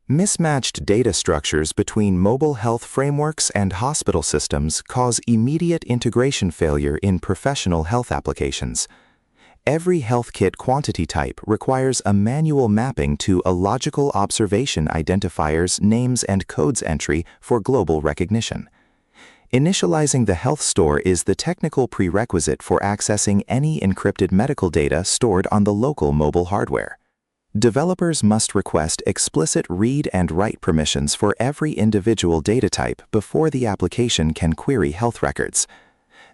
Mismatched data structures between mobile health frameworks and hospital systems cause immediate integration failure in professional health applications. Every HealthKit quantity type requires a manual mapping to a logical observation identifier's names and codes entry for global recognition. Initializing the health store is the technical prerequisite for accessing any encrypted medical data stored on the local mobile hardware. Developers must request explicit read and write permissions for every individual data type before the application can query health records.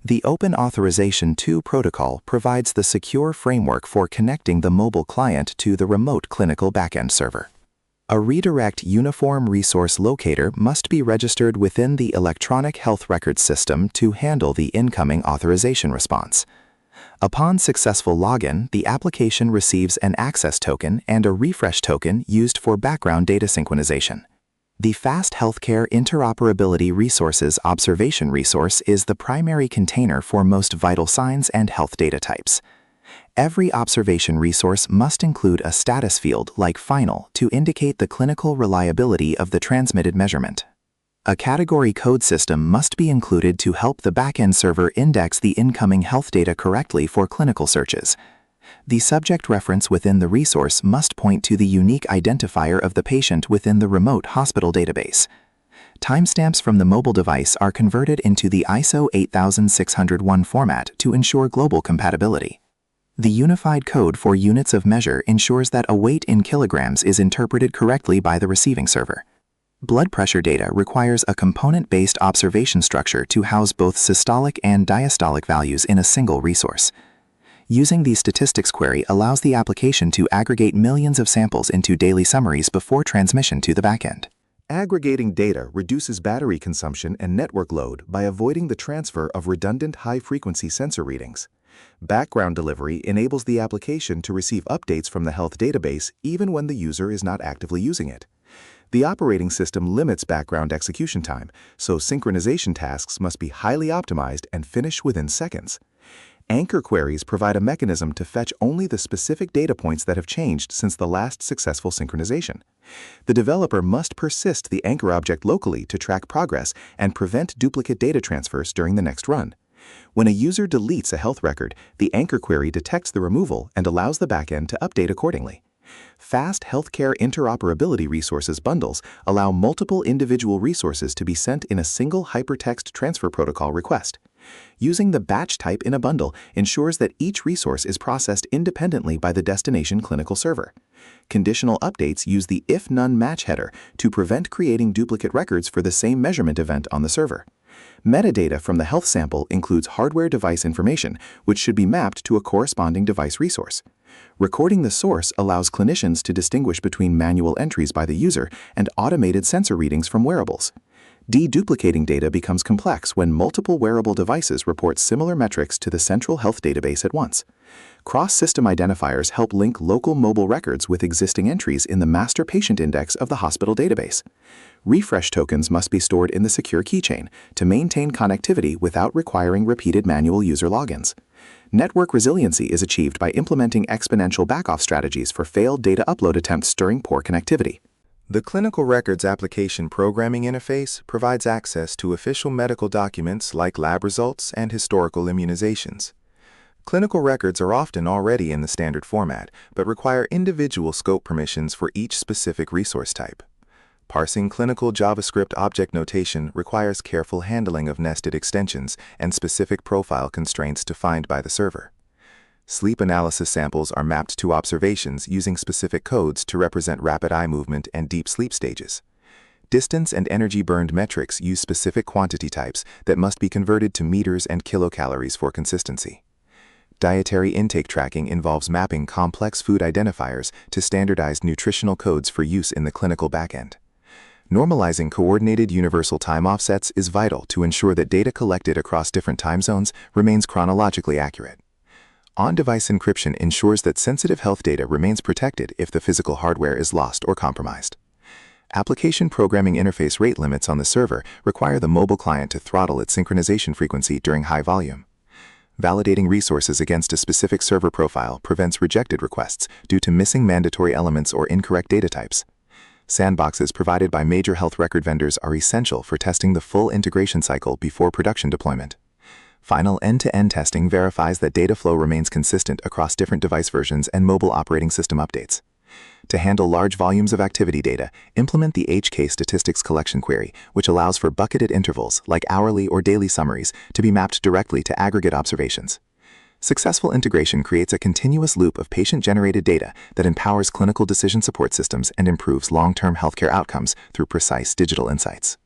The Open Authorization 2 protocol provides the secure framework for connecting the mobile client to the remote clinical backend server. A redirect uniform resource locator must be registered within the electronic health records system to handle the incoming authorization response. Upon successful login, the application receives an access token and a refresh token used for background data synchronization. The Fast Healthcare Interoperability Resources Observation resource is the primary container for most vital signs and health data types. Every observation resource must include a status field like final to indicate the clinical reliability of the transmitted measurement. A category code system must be included to help the backend server index the incoming health data correctly for clinical searches. The subject reference within the resource must point to the unique identifier of the patient within the remote hospital database. Timestamps from the mobile device are converted into the ISO 8601 format to ensure global compatibility. The unified code for units of measure ensures that a weight in kilograms is interpreted correctly by the receiving server. Blood pressure data requires a component-based observation structure to house both systolic and diastolic values in a single resource. Using the statistics query allows the application to aggregate millions of samples into daily summaries before transmission to the backend. Aggregating data reduces battery consumption and network load by avoiding the transfer of redundant high-frequency sensor readings. Background delivery enables the application to receive updates from the health database even when the user is not actively using it. The operating system limits background execution time, so synchronization tasks must be highly optimized and finish within seconds. Anchor queries provide a mechanism to fetch only the specific data points that have changed since the last successful synchronization. The developer must persist the anchor object locally to track progress and prevent duplicate data transfers during the next run. When a user deletes a health record, the anchor query detects the removal and allows the backend to update accordingly. Fast Healthcare Interoperability Resources Bundles allow multiple individual resources to be sent in a single hypertext transfer protocol request. Using the batch type in a bundle ensures that each resource is processed independently by the destination clinical server. Conditional updates use the if-none match header to prevent creating duplicate records for the same measurement event on the server. Metadata from the health sample includes hardware device information, which should be mapped to a corresponding device resource. Recording the source allows clinicians to distinguish between manual entries by the user and automated sensor readings from wearables. Deduplicating data becomes complex when multiple wearable devices report similar metrics to the central health database at once. Cross-system identifiers help link local mobile records with existing entries in the master patient index of the hospital database. Refresh tokens must be stored in the secure keychain to maintain connectivity without requiring repeated manual user logins. Network resiliency is achieved by implementing exponential backoff strategies for failed data upload attempts during poor connectivity. The Clinical Records Application Programming Interface provides access to official medical documents like lab results and historical immunizations. Clinical records are often already in the standard format, but require individual scope permissions for each specific resource type. Parsing clinical JavaScript object notation requires careful handling of nested extensions and specific profile constraints defined by the server. Sleep analysis samples are mapped to observations using specific codes to represent rapid eye movement and deep sleep stages. Distance and energy burned metrics use specific quantity types that must be converted to meters and kilocalories for consistency. Dietary intake tracking involves mapping complex food identifiers to standardized nutritional codes for use in the clinical backend. Normalizing coordinated universal time offsets is vital to ensure that data collected across different time zones remains chronologically accurate. On-device encryption ensures that sensitive health data remains protected if the physical hardware is lost or compromised. Application programming interface rate limits on the server require the mobile client to throttle its synchronization frequency during high volume. Validating resources against a specific server profile prevents rejected requests due to missing mandatory elements or incorrect data types. Sandboxes provided by major health record vendors are essential for testing the full integration cycle before production deployment. Final end-to-end testing verifies that data flow remains consistent across different device versions and mobile operating system updates. To handle large volumes of activity data, implement the HKStatisticsCollectionQuery, which allows for bucketed intervals, like hourly or daily summaries, to be mapped directly to aggregate observations. Successful integration creates a continuous loop of patient-generated data that empowers clinical decision support systems and improves long-term healthcare outcomes through precise digital insights.